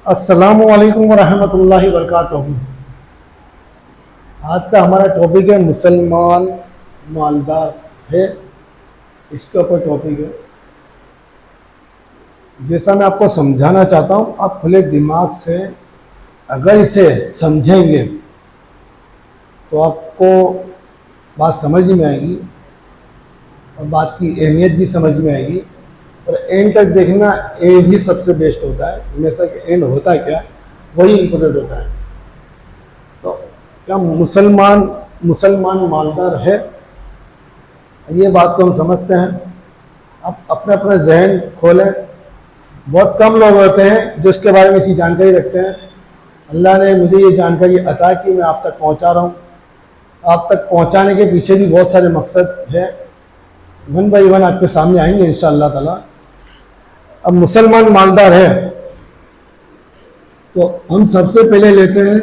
अस्सलामुअलैकुम वरहमतुल्लाहि वबरकातुहू। आज का हमारा टॉपिक है मुसलमान मालदार है, इसके ऊपर टॉपिक है। जैसा मैं आपको समझाना चाहता हूँ, आप खुले दिमाग से अगर इसे समझेंगे तो आपको बात समझ में आएगी और बात की अहमियत भी समझ में आएगी। और एंड तक देखना, एंड ही सबसे बेस्ट होता है। हमेशा एंड होता है क्या, वही इम्पोर्टेंट होता है। तो क्या मुसलमान मालदार है, ये बात को हम समझते हैं। आप अपना अपना जहन खोलें। बहुत कम लोग होते हैं जो इसके बारे में इसी जानकारी रखते हैं। अल्लाह ने मुझे ये जानकारी अता की, मैं आप तक पहुंचा रहा हूँ। आप तक पहुंचाने के पीछे भी बहुत सारे मकसद है, वन बाई वन आपके सामने आएंगे इंशाअल्लाह ताला। अब मुसलमान मालदार है तो हम सबसे पहले लेते हैं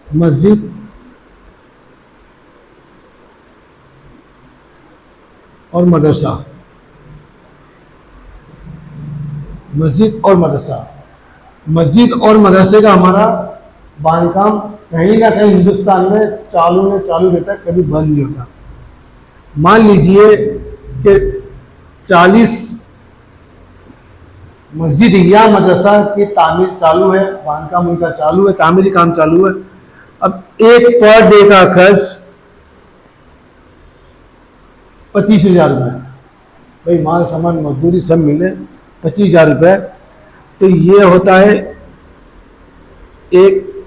मस्जिद और मदरसा। मस्जिद और मदरसा, मस्जिद और मदरसे का हमारा बांधकाम कहीं ना कहीं हिंदुस्तान में चालू रहता है, कभी बंद नहीं होता। मान लीजिए कि 40 मस्जिद या मदरसा की तामीर चालू है, बांधकाम उनका चालू है, तामीरी काम चालू है। अब एक पर डे का खर्च 25,000 रुपये, भाई माल सामान मजदूरी सब मिले 25,000 रुपये, तो ये होता है एक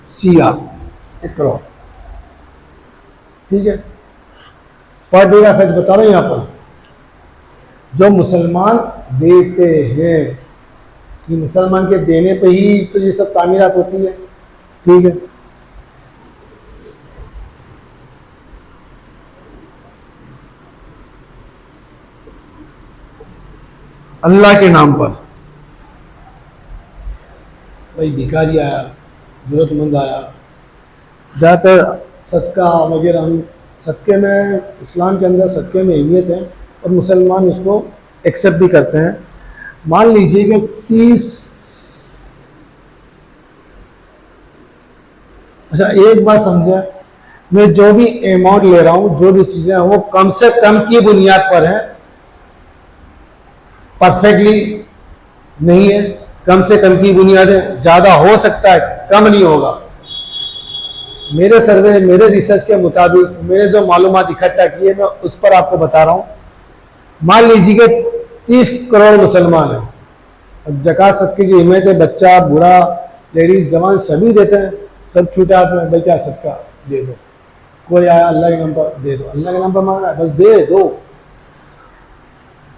सिया, 1 करोड़। ठीक है, पर डे का खर्च बता रहे हैं यहाँ पर जो मुसलमान देते हैं। ये मुसलमान के देने पे ही तो ये सब तामीरात होती है। ठीक है, अल्लाह के नाम पर भाई भिखारी आया, जरूरतमंद आया, ज़्यादातर सदका वगैरह, हम सदक़े में, इस्लाम के अंदर सदक़े में अहमियत है और मुसलमान उसको एक्सेप्ट भी करते हैं। मान लीजिए कि 30, अच्छा एक बात समझे, मैं जो भी अमाउंट ले रहा हूँ, जो भी चीज़ें हैं, वो कम से कम की बुनियाद पर है, परफेक्टली नहीं है। कम से कम की बुनियाद है, ज़्यादा हो सकता है, कम नहीं होगा। मेरे सर्वे, मेरे रिसर्च के मुताबिक, मैंने जो मालूमात इकट्ठा की है, मैं उस पर आपको बता रहा हूँ। मान लीजिए कि 30 करोड़ मुसलमान हैं, अब ज़कात सदक़े की अहमियत है, बच्चा बूढ़ा लेडीज़ जवान सभी देते हैं, सब छूटे हाथ में, भाई क्या सदका दे दो। कोई आया अल्लाह के नाम पर दे दो, अल्लाह के नाम पर मांग रहा है, बस दे दो।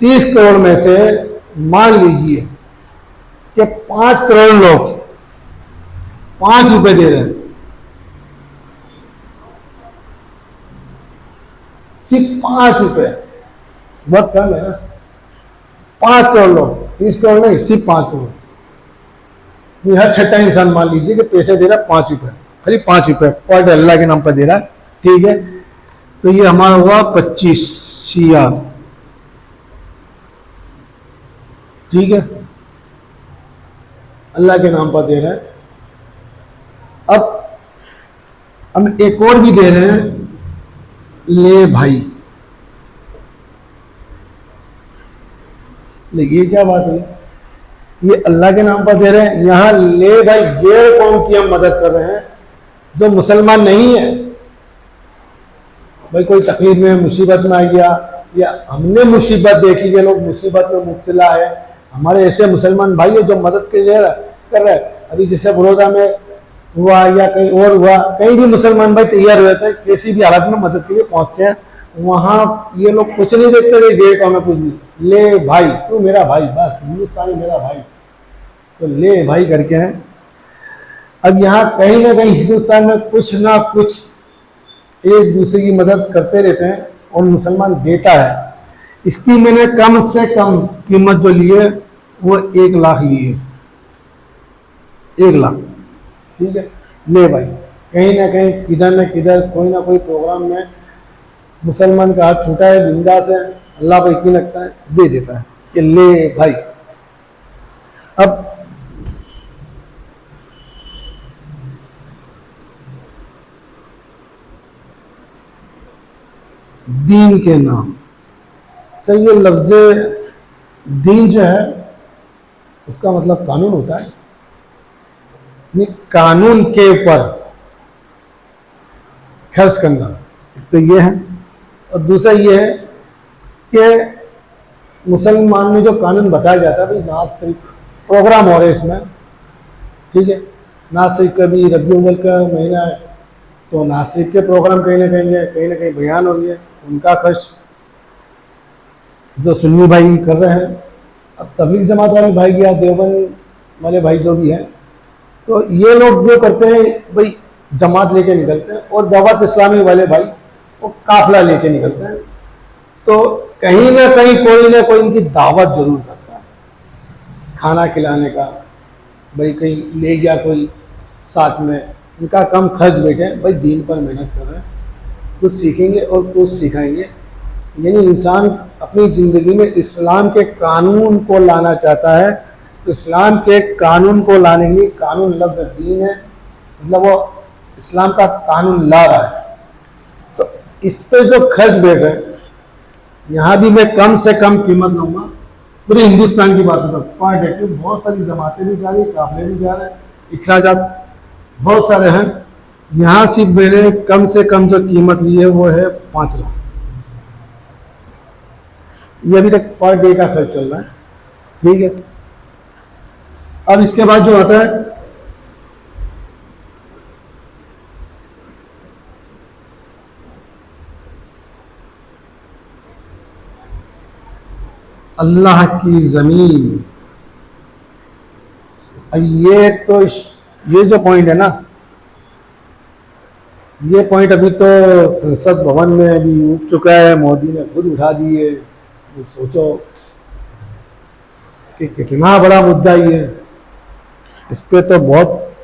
30 करोड़ में से मान लीजिए कि 5 करोड़ लोग 5 रुपए दे रहे हैं, सिर्फ 5 रुपए, बहुत कम है ना। 5 करोड़ लोग, 30 करोड़ नहीं, सिर्फ 5 करोड़। हर छठा इंसान मान लीजिए कि पैसे दे रहा है 5 रुपए, खाली 5 रुपए पर डे अल्लाह के नाम पर दे रहा है। ठीक है, तो ये हमारा हुआ 25 सिया। ठीक है, अल्लाह के नाम पर दे रहे हैं। अब हम एक और भी दे रहे हैं, ले भाई। ये क्या बात है, ये अल्लाह के नाम पर दे रहे हैं, यहां ले भाई गैर कौम की हम मदद कर रहे हैं जो मुसलमान नहीं है। भाई कोई तकलीफ में, मुसीबत में आ गया, या हमने मुसीबत देखी कि लोग मुसीबत में मुब्तला है, हमारे ऐसे मुसलमान भाई है जो मदद के लिए कर रहे हैं। अभी जैसे बड़ौदा में हुआ या कहीं और हुआ, कहीं भी मुसलमान भाई तैयार हुए थे, किसी भी हालत में मदद के लिए पहुंचते हैं। वहां ये लोग कुछ नहीं देखते थे, गेट हमें कुछ नहीं, ले भाई तू मेरा भाई, बस हिंदुस्तानी मेरा भाई, तो ले भाई करके हैं। अब यहाँ कहीं ना कहीं हिंदुस्तान में कुछ ना कुछ एक दूसरे की मदद करते रहते हैं और मुसलमान देता है। इसकी मैंने कम से कम कीमत जो ली है वो 1 लाख ली है, 1 लाख। ठीक है, ले भाई, कहीं ना कहीं किधर न किधर कोई ना कोई प्रोग्राम में मुसलमान का हाथ छूटा है, बिंदास है, अल्लाह पर यकीन रखता है, दे देता है कि ले भाई। अब दीन के नाम से, ये लफ्ज़ दीन जो है उसका मतलब कानून होता है, ये कानून के ऊपर खर्च करना। तो ये है, और दूसरा ये है कि मुसलमान में जो कानून बताया जाता है, भाई नाज शरीफ प्रोग्राम हो रहे हैं इसमें, ठीक है, नाज शरीफ का भी रबी अव्वल का महीना है, तो नाज शरीफ के प्रोग्राम कहीं ना कहीं बयान होंगे, उनका खर्च जो सुन्नी भाई कर रहे हैं। अब तबलीग जमात वाले भाई या देवबंद वाले भाई जो भी हैं, तो ये लोग जो करते हैं भाई जमात लेके निकलते हैं, और दावत इस्लामी वाले भाई वो काफिला लेके निकलते हैं। तो कहीं ना कहीं कोई ना कोई इनकी दावत जरूर करता है, खाना खिलाने का, भाई कहीं ले गया कोई साथ में, इनका कम खर्च बैठे, भाई दीन पर मेहनत कर रहे हैं, कुछ सीखेंगे और कुछ सिखाएंगे। यानी इंसान अपनी ज़िंदगी में इस्लाम के कानून को लाना चाहता है, तो इस्लाम के कानून को लाने के लिए, कानून लफ्ज़ दीन है, मतलब वो इस्लाम का कानून ला रहा है, तो इस पर जो खर्च बैठ रहे हैं, यहाँ भी मैं कम से कम कीमत लूँगा। पूरे हिंदुस्तान की बात है, पॉइंट है कि बहुत सारी जमातें भी जा रही, काफिले भी जा रहे हैं, इखराजात बहुत सारे हैं। यहाँ सिर्फ मैंने कम से कम जो कीमत ली है वो है 5 लाख। ये अभी तक पर डे का खर्च चल रहा है, ठीक है। अब इसके बाद जो आता है, अल्लाह की ज़मीन। अब ये जो पॉइंट है ना, ये पॉइंट अभी तो संसद भवन में अभी उठ चुका है, मोदी ने खुद उठा दिए। सोचो कि कितना बड़ा मुद्दा ये है। इस पे तो बहुत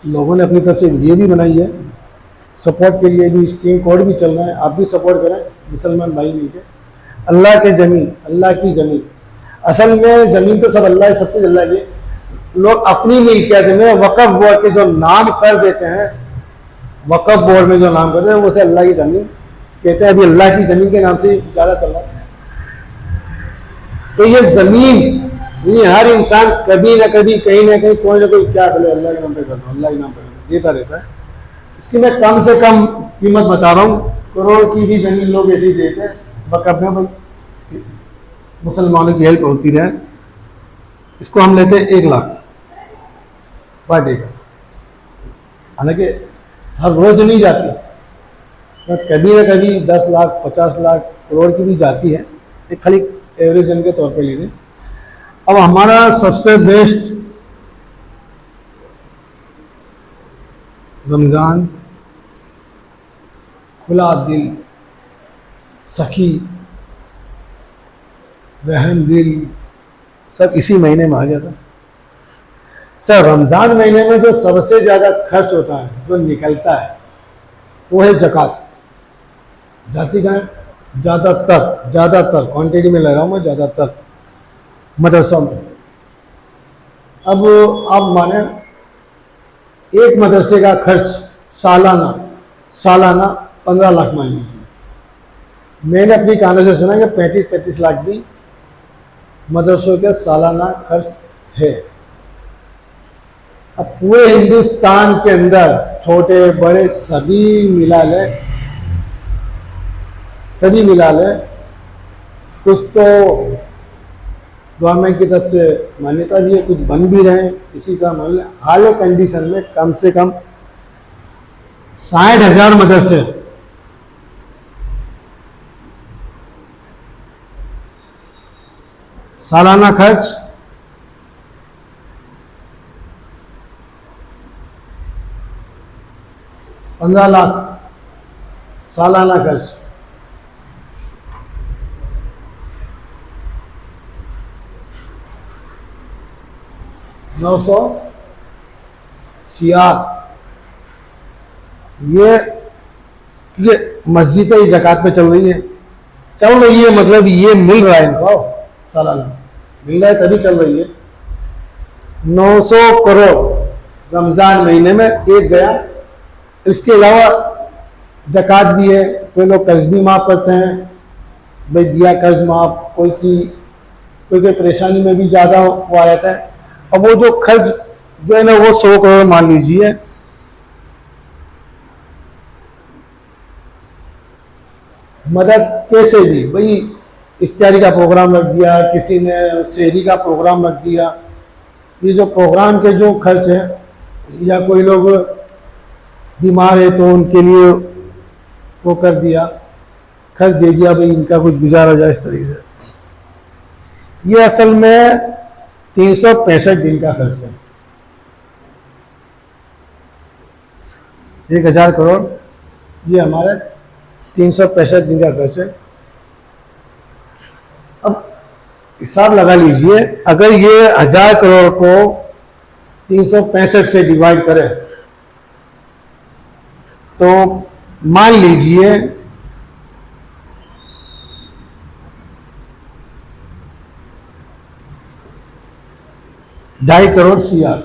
लोगों ने अपनी तरफ से वीडियो भी बनाई है, सपोर्ट के लिए भी स्क्रीन कोड भी चल रहा है, आप भी सपोर्ट करें मुसलमान भाई नीचे। अल्लाह के ज़मीन, अल्लाह की ज़मीन, असल में ज़मीन तो सब अल्लाह है, सब कुछ अल्लाह की। लोग अपनी मिल्कियत में वक़्फ़ बोर्ड के जो नाम कर देते हैं, वक़्फ़ बोर्ड में जो नाम करते हैं, वो से अल्लाह की ज़मीन कहते हैं। अभी अल्लाह की ज़मीन के नाम से ज़्यादा चल रहा है। तो ये ज़मीन, ये हर इंसान कभी ना कभी कहीं ना कहीं कोई ना कोई क्या करे, अल्लाह के नाम पे कर दो, अल्लाह के नाम पे देता रहता है। इसकी मैं कम से कम कीमत बता रहा हूँ, करोड़ की भी ज़मीन लोग ऐसे ही देते हैं वक़्फ़ में, भाई मुसलमानों की हेल्प होती रहे। इसको हम लेते हैं 1 लाख पर डे का, हालांकि हर रोज नहीं जाती, तो कभी ना कभी 10 लाख 50 लाख करोड़ की भी जाती है, एक खाली एवरेज के तौर पे ले लें। अब हमारा सबसे बेस्ट रमज़ान, खुला दिल, सखी, रहम दिल, सब इसी महीने में आ जाता है। सर रमज़ान महीने में जो सबसे ज़्यादा खर्च होता है, जो निकलता है, वो है ज़कात। जाती कहाँ है? ज़्यादातर क्वांटिटी में ले रहा हूँ मैं, ज़्यादातर मदरसों में। अब आप माने एक मदरसे का खर्च सालाना 15 लाख मान लीजिए। मैंने अपनी कानों से सुना कि 35 लाख भी मदरसों के सालाना खर्च है। अब पूरे हिंदुस्तान के अंदर छोटे बड़े सभी मिला ले, कुछ तो गवर्नमेंट की तरफ से मान्यता भी है, कुछ बन भी रहे हैं इसी का मान लें। हाल कंडीशन में कम से कम 60,000 मदरसे, सालाना खर्च 15 लाख, सालाना खर्च। $900 ये मस्जिद ही ज़कात पे चल रही है, मतलब ये मिल रहा है इनको, सालाना मिल रहा है तभी चल रही है। 900 करोड़ रमज़ान महीने में एक गया। इसके अलावा ज़कात भी है, कोई लोग कर्ज भी माफ़ करते हैं, भाई दिया कर्ज माफ़, कोई परेशानी में भी ज़्यादा वो आ जाता है। अब वो जो खर्च जो है ना वो 100 करोड़ मान लीजिए। मदद कैसे दी भाई, इफ्तारी का प्रोग्राम रख दिया, किसी ने शहरी का प्रोग्राम रख दिया। ये जो प्रोग्राम के जो खर्च है, या कोई लोग बीमार है तो उनके लिए वो कर दिया, खर्च दे दिया, भाई इनका कुछ गुजारा जाए इस तरीके से। ये असल में 365 दिन का खर्च है। 1000 करोड़ ये हमारे 365 दिन का खर्च है। अब हिसाब लगा लीजिए, अगर ये 1000 करोड़ को 365 से डिवाइड करें तो मान लीजिए $2.5 करोड़ CR,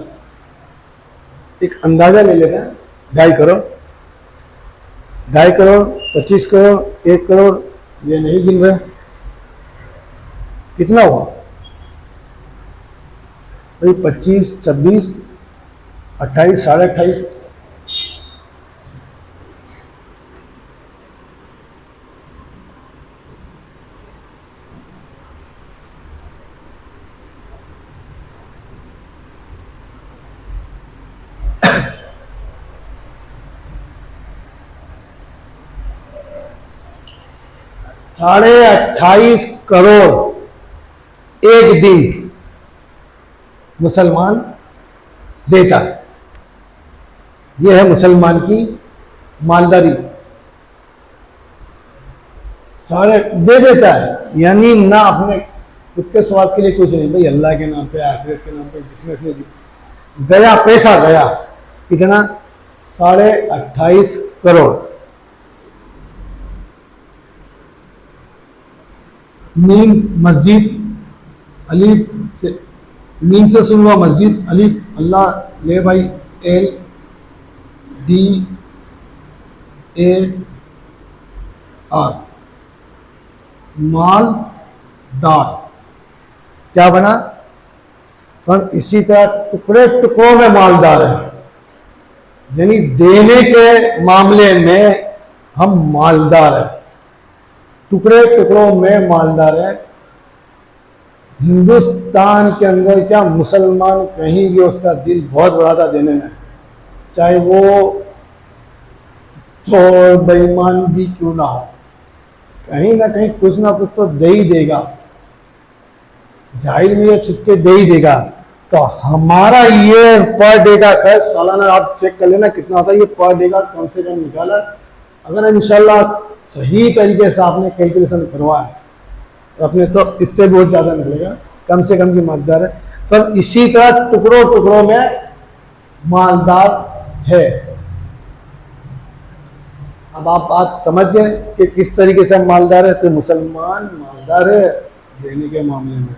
एक अंदाजा ले लेते हैं। 2.5 करोड़, 2.5 करोड़, 25 करोड़, 1 करोड़, ये नहीं गिन रहे, कितना हुआ भाई? 25, 26, 28, 28.5, $28.5 करोड़ एक दिन मुसलमान देता है। यह है मुसलमान की मालदारी, सारे दे देता है, यानी ना अपने खुद के स्वाद के लिए कुछ नहीं, भाई अल्लाह के नाम पे, आखिरत के नाम पे, जिसमें उसने गया पैसा गया। कितना? 28.5 करोड़। नीम मस्जिद, अलीफ से, नीम से सुन हुआ मस्जिद, अलीफ अल्लाह, ले भाई LDAR, मालदार। क्या बना? हम इसी तरह टुकड़े टुकड़ों में मालदार है, यानी देने के मामले में हम मालदार हैं, टुकड़े टुकड़ों में मालदार है। हिंदुस्तान के अंदर क्या मुसलमान कहीं भी उसका दिल बहुत बड़ा था देने में, चाहे वो चोर बेईमान भी क्यों ना हो, कहीं ना कहीं कुछ ना कुछ तो दे ही देगा, जाहिर में ये छुपके दे ही देगा। तो हमारा ये पर डे का खर्च सालाना आप चेक कर लेना कितना होता है, ये पर डे का कम से कम निकाला। अगर इंशाल्लाह सही तरीके से आपने कैलकुलेशन करवाया तो अपने तो इससे बहुत ज़्यादा निकलेगा, कम से कम की मालदार है। तो इसी तरह टुकड़ों टुकड़ों में मालदार है। अब आप बात समझ गए कि किस तरीके से हम मालदार है। तो मुसलमान मालदार है देने के मामले में।